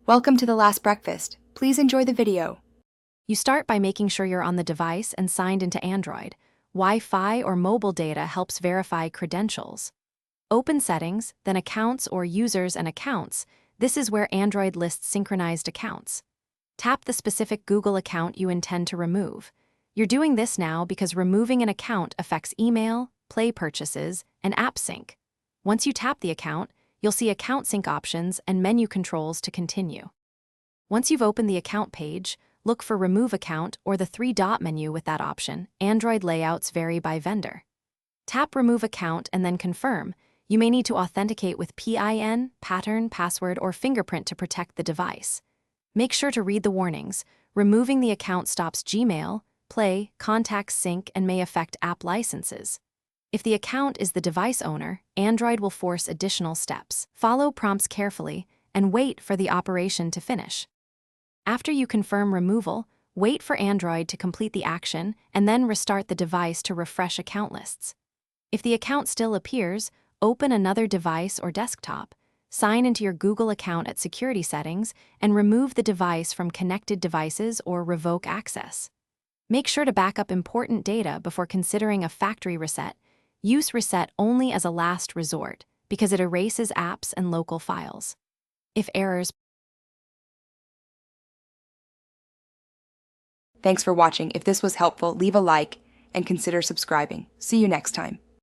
Welcome to The Last Breakfast. Please enjoy the video. You start by making sure you're on the device and signed into Android. Wi-Fi or mobile data helps verify credentials. Open Settings, then Accounts or Users and Accounts. This is where Android lists synchronized accounts. Tap the specific Google account you intend to remove. You're doing this now because removing an account affects email, Play purchases, and app sync. Once you tap the account, you'll see account sync options and menu controls to continue. Once you've opened the account page, look for Remove Account or the three-dot menu with that option. Android layouts vary by vendor. Tap Remove Account and then Confirm. You may need to authenticate with PIN, pattern, password, or fingerprint to protect the device. Make sure to read the warnings. Removing the account stops Gmail, Play, contacts sync, and may affect app licenses. If the account is the device owner, Android will force additional steps. Follow prompts carefully and wait for the operation to finish. After you confirm removal, wait for Android to complete the action and then restart the device to refresh account lists. If the account still appears, open another device or desktop, sign into your Google account at Security Settings, and remove the device from connected devices or revoke access. Make sure to back up important data before considering a factory reset. Use Reset only as a last resort because it erases apps and local files. If errors. Thanks for watching. If this was helpful, leave a like and consider subscribing. See you next time.